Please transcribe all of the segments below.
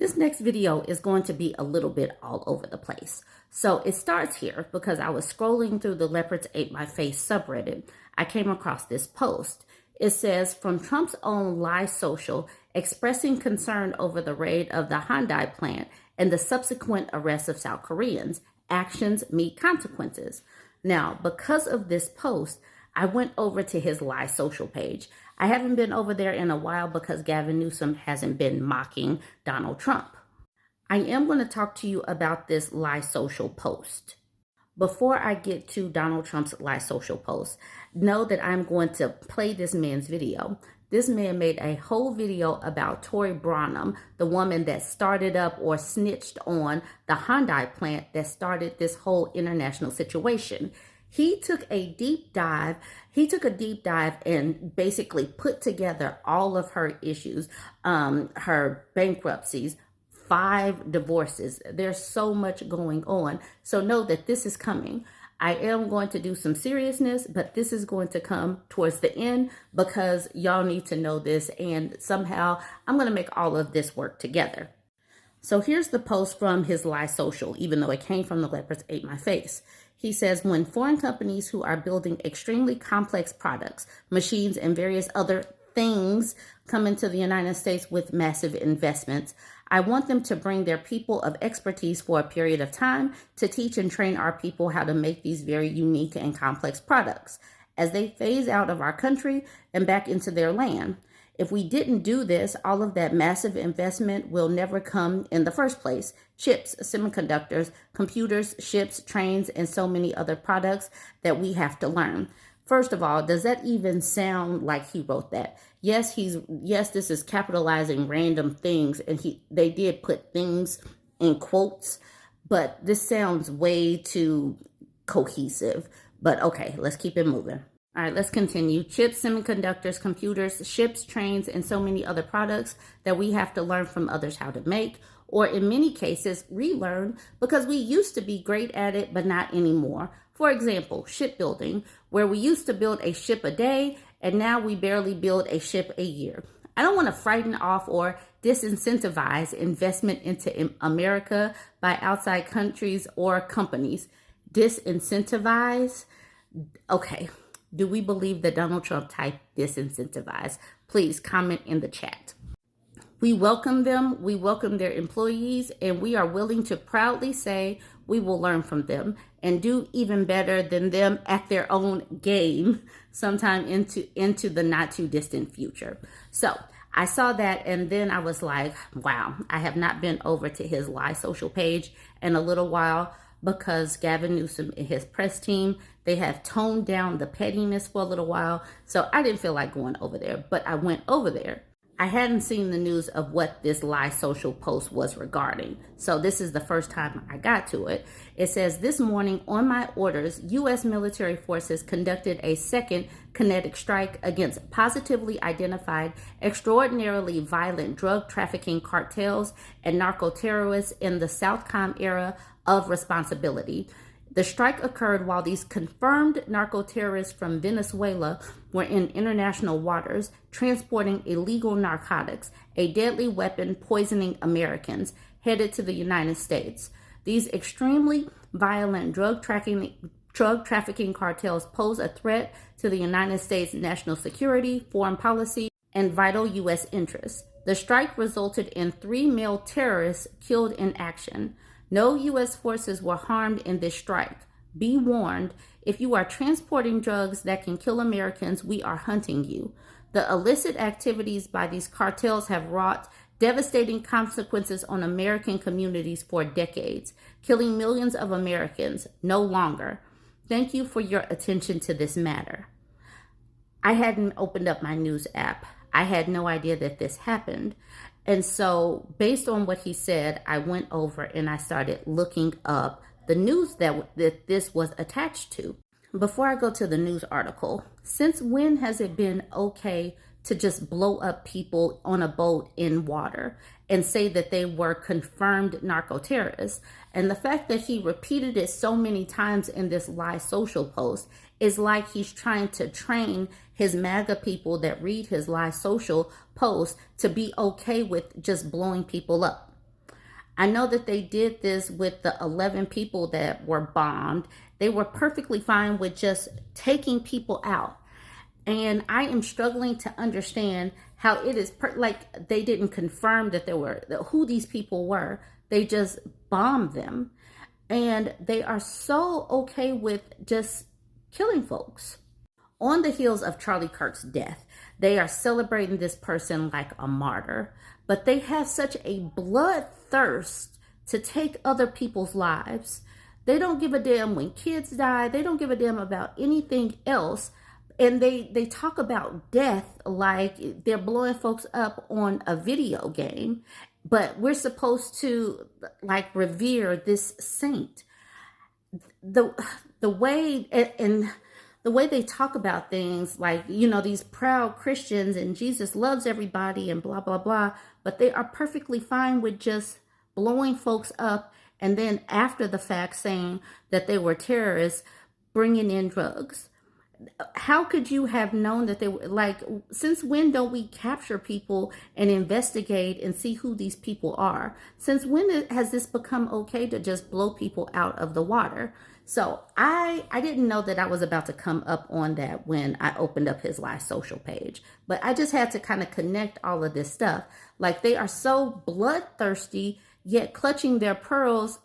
This next video is going to be a little bit all over the place. So it starts here because I was scrolling through the Leopards Ate My Face subreddit. I came across this post. It says, from Trump's own Lie Social, expressing concern over the raid of the Hyundai plant and the subsequent arrest of South Koreans, actions meet consequences. Now, because of this post, I went over to his Lie Social page. I haven't been over there in a while because Gavin Newsom hasn't been mocking Donald Trump. I am going to talk to you about this Lie Social post. Before I get to Donald Trump's Lie Social post, know that I'm going to play this man's video. This man made a whole video about Tori Branum, the woman that started up or snitched on the Hyundai plant that started this whole international situation. He took a deep dive and basically put together all of her issues, her bankruptcies, 5 divorces. There's so much going on. So know that this is coming. I am going to do some seriousness, but this is going to come towards the end because y'all need to know this, and somehow I'm going to make all of this work together. So here's the post from his Lie Social, even though it came from the Leopards Ate My Face. He says, when foreign companies who are building extremely complex products, machines, and various other things come into the United States with massive investments, I want them to bring their people of expertise for a period of time to teach and train our people how to make these very unique and complex products as they phase out of our country and back into their land. If we didn't do this, all of that massive investment will never come in the first place. Chips, semiconductors, computers, ships, trains, and so many other products that we have to learn. First of all, does that even sound like he wrote that? Yes, this is capitalizing random things, and they did put things in quotes, but this sounds way too cohesive. But okay, let's keep it moving. All right, let's continue. Chips, semiconductors, computers, ships, trains, and so many other products that we have to learn from others how to make, or in many cases, relearn because we used to be great at it, but not anymore. For example, shipbuilding, where we used to build a ship a day, and now we barely build a ship a year. I don't want to frighten off or disincentivize investment into America by outside countries or companies. Disincentivize? Okay. Do we believe that Donald Trump typed disincentivize? Please comment in the chat. We welcome them, we welcome their employees, and we are willing to proudly say we will learn from them and do even better than them at their own game sometime into the not too distant future. So I saw that, and then I was like, wow, I have not been over to his Lie Social page in a little while, because Gavin Newsom and his press team, they have toned down the pettiness for a little while. So I didn't feel like going over there, but I went over there. I hadn't seen the news of what this Lie Social post was regarding. So this is the first time I got to it. It says, this morning on my orders, U.S. military forces conducted a second kinetic strike against positively identified, extraordinarily violent drug trafficking cartels and narco-terrorists in the Southcom era of responsibility. The strike occurred while these confirmed narco-terrorists from Venezuela were in international waters transporting illegal narcotics, a deadly weapon poisoning Americans, headed to the United States. These extremely violent drug trafficking cartels pose a threat to the United States' national security, foreign policy, and vital U.S. interests. The strike resulted in 3 male terrorists killed in action. No U.S. forces were harmed in this strike. Be warned, if you are transporting drugs that can kill Americans, we are hunting you. The illicit activities by these cartels have wrought devastating consequences on American communities for decades, killing millions of Americans no longer. Thank you for your attention to this matter. I hadn't opened up my news app. I had no idea that this happened. And so based on what he said, I went over and I started looking up the news that this was attached to. Before I go to the news article, since when has it been okay to just blow up people on a boat in water and say that they were confirmed narco-terrorists? And the fact that he repeated it so many times in this Lie Social post is like he's trying to train his MAGA people that read his Lie Social post to be okay with just blowing people up. I know that they did this with the 11 people that were bombed. They were perfectly fine with just taking people out. And I am struggling to understand how it is like they didn't confirm that who these people were. They just bombed them. And they are so okay with just killing folks. On the heels of Charlie Kirk's death, they are celebrating this person like a martyr, but they have such a bloodthirst to take other people's lives. They don't give a damn when kids die. They don't give a damn about anything else. And they talk about death like they're blowing folks up on a video game, but we're supposed to like revere this saint. The way and the way they talk about things like, you know, these proud Christians and Jesus loves everybody and blah, blah, blah. But they are perfectly fine with just blowing folks up and then after the fact saying that they were terrorists bringing in drugs. How could you have known that they were like, since when don't we capture people and investigate and see who these people are? Since when has this become okay to just blow people out of the water? So I didn't know that I was about to come up on that when I opened up his live social page, but I just had to kind of connect all of this stuff. Like they are so bloodthirsty, yet clutching their pearls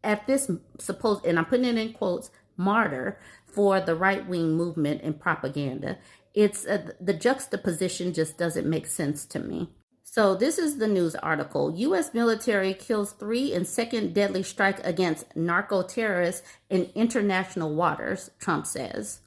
at this supposed, and I'm putting it in quotes, martyr for the right-wing movement and propaganda. It's the juxtaposition just doesn't make sense to me. So this is the news article. U.S. military kills 3 in second deadly strike against narco-terrorists in international waters, Trump says.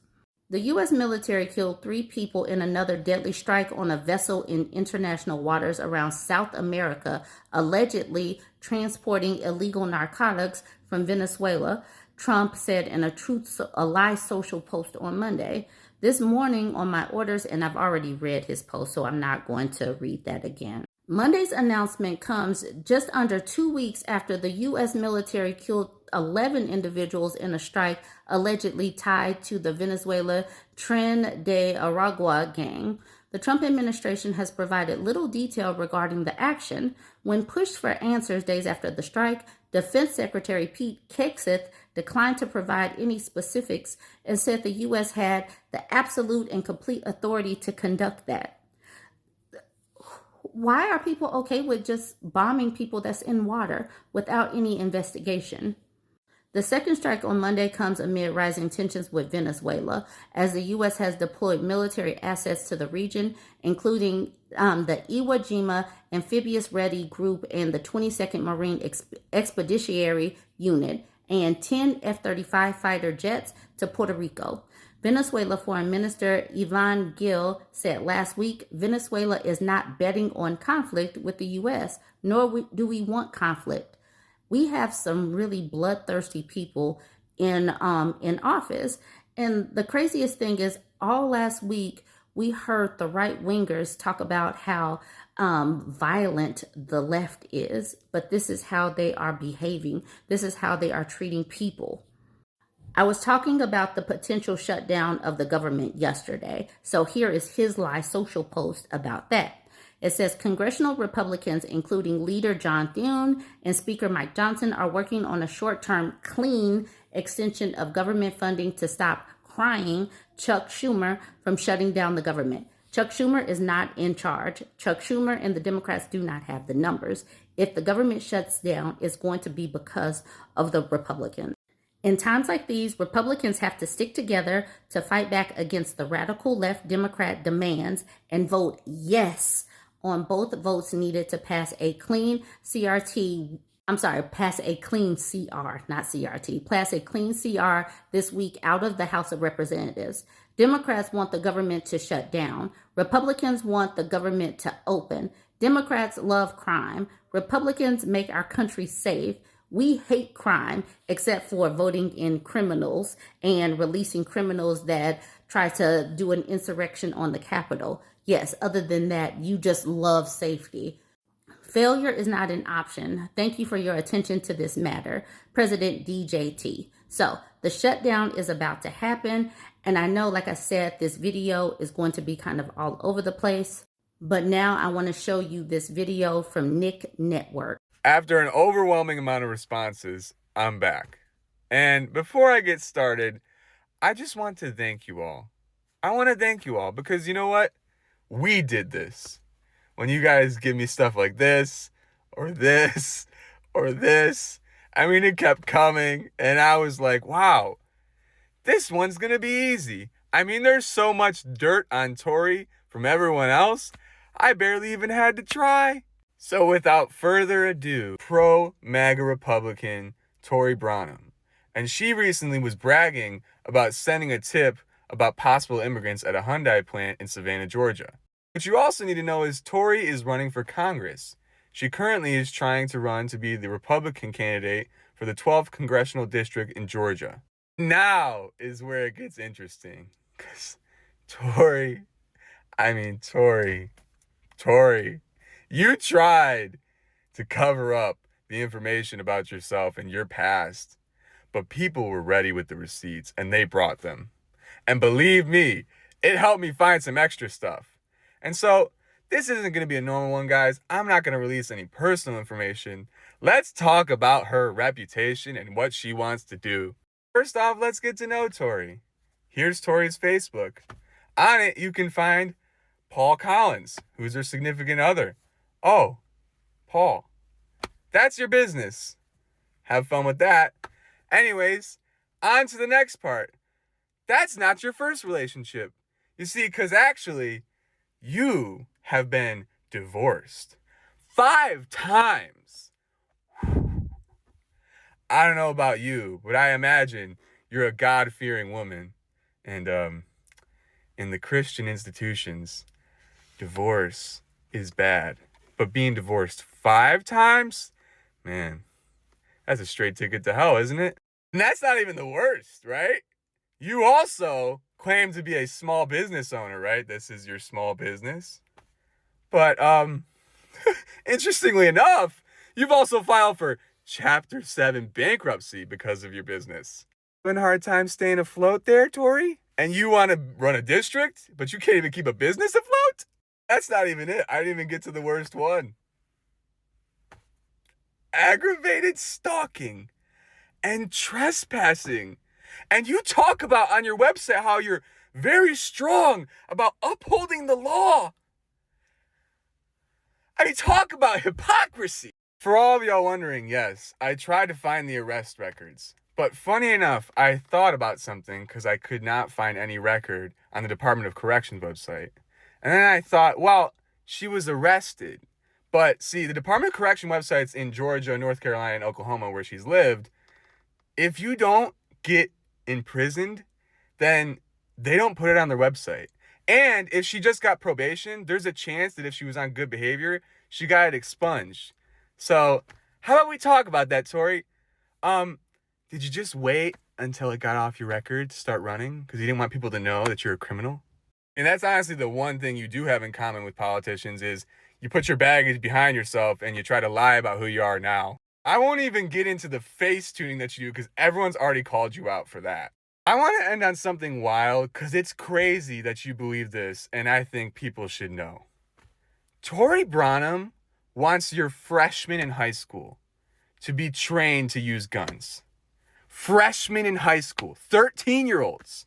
The U.S. military killed 3 people in another deadly strike on a vessel in international waters around South America, allegedly transporting illegal narcotics from Venezuela, Trump said in a live social post on Monday. This morning on my orders, and I've already read his post, so I'm not going to read that again. Monday's announcement comes just under 2 weeks after the U.S. military killed 11 individuals in a strike allegedly tied to the Venezuela Tren de Aragua gang. The Trump administration has provided little detail regarding the action. When pushed for answers days after the strike, Defense Secretary Pete Hegseth declined to provide any specifics and said the U.S. had the absolute and complete authority to conduct that. Why are people okay with just bombing people that's in water without any investigation? The second strike on Monday comes amid rising tensions with Venezuela, as the U.S. has deployed military assets to the region, including the Iwo Jima Amphibious Ready Group and the 22nd Marine Expeditionary Unit, and 10 F-35 fighter jets to Puerto Rico. Venezuela Foreign Minister Ivan Gil said last week, Venezuela is not betting on conflict with the U.S., nor do we want conflict. We have some really bloodthirsty people in office. And the craziest thing is all last week, we heard the right-wingers talk about how violent the left is, but this is how they are behaving. This is how they are treating people. I was talking about the potential shutdown of the government yesterday. So here is his live social post about that. It says congressional Republicans, including leader John Thune and Speaker Mike Johnson, are working on a short-term clean extension of government funding to stop crying Chuck Schumer from shutting down the government. Chuck Schumer is not in charge. Chuck Schumer and the Democrats do not have the numbers. If the government shuts down, it's going to be because of the Republicans. In times like these, Republicans have to stick together to fight back against the radical left Democrat demands and vote yes on both votes needed to pass a clean pass a clean CR, not CRT, pass a clean CR this week out of the House of Representatives. Democrats want the government to shut down. Republicans want the government to open. Democrats love crime. Republicans make our country safe. We hate crime, except for voting in criminals and releasing criminals that try to do an insurrection on the Capitol. Yes, other than that, you just love safety. Failure is not an option. Thank you for your attention to this matter. President DJT. So the shutdown is about to happen. And I know, like I said, this video is going to be kind of all over the place. But now I want to show you this video from Nick Network. After an overwhelming amount of responses, I'm back. And before I get started, I just want to thank you all. I want to thank you all because you know what? We did this. When you guys give me stuff like this, or this, or this, I mean, it kept coming, and I was like, wow, this one's gonna be easy. I mean, there's so much dirt on Tori from everyone else, I barely even had to try. So without further ado, pro-MAGA Republican Tori Branum. And she recently was bragging about sending a tip about possible immigrants at a Hyundai plant in Savannah, Georgia. What you also need to know is Tori is running for Congress. She currently is trying to run to be the Republican candidate for the 12th Congressional District in Georgia. Now is where it gets interesting. Because Tori, you tried to cover up the information about yourself and your past, but people were ready with the receipts and they brought them. And believe me, it helped me find some extra stuff. And so this isn't going to be a normal one, guys. I'm not going to release any personal information. Let's talk about her reputation and what she wants to do. First off, let's get to know Tori. Here's Tori's Facebook. On it, you can find Paul Collins, who's her significant other. Oh, Paul, that's your business. Have fun with that. Anyways, on to the next part. That's not your first relationship. You see, because actually, you have been divorced 5 times. I don't know about you, but I imagine you're a God-fearing woman. And in the Christian institutions, divorce is bad. But being divorced 5 times? Man, that's a straight ticket to hell, isn't it? And that's not even the worst, right? You also claim to be a small business owner, right? This is your small business. But interestingly enough, you've also filed for Chapter 7 bankruptcy because of your business. Having a hard time staying afloat there, Tori? And you want to run a district, but you can't even keep a business afloat? That's not even it. I didn't even get to the worst one. Aggravated stalking and trespassing. And you talk about on your website how you're very strong about upholding the law. I mean, talk about hypocrisy. For all of y'all wondering, yes, I tried to find the arrest records. But funny enough, I thought about something because I could not find any record on the Department of Corrections website. And then I thought, well, she was arrested. But see, the Department of Correction websites in Georgia, North Carolina, and Oklahoma, where she's lived, if you don't get imprisoned, then they don't put it on their website. And if she just got probation, there's a chance that if she was on good behavior, she got it expunged. So how about we talk about that, Tori? Did you just wait until it got off your record to start running because you didn't want people to know that you're a criminal? And that's honestly the one thing you do have in common with politicians is you put your baggage behind yourself and you try to lie about who you are now. I won't even get into the face tuning that you do because everyone's already called you out for that. I want to end on something wild because it's crazy that you believe this and I think people should know. Tori Branum wants your freshmen in high school to be trained to use guns. Freshmen in high school, 13-year-olds.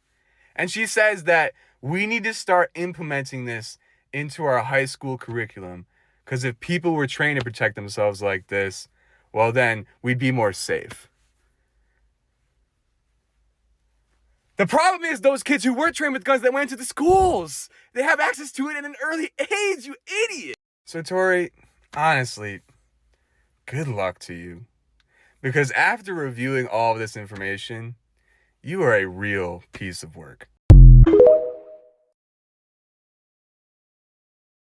And she says that we need to start implementing this into our high school curriculum because if people were trained to protect themselves like this, well then we'd be more safe. The problem is those kids who were trained with guns that went to the schools. They have access to it at an early age, you idiot. So Tori, honestly, good luck to you. Because after reviewing all of this information, you are a real piece of work.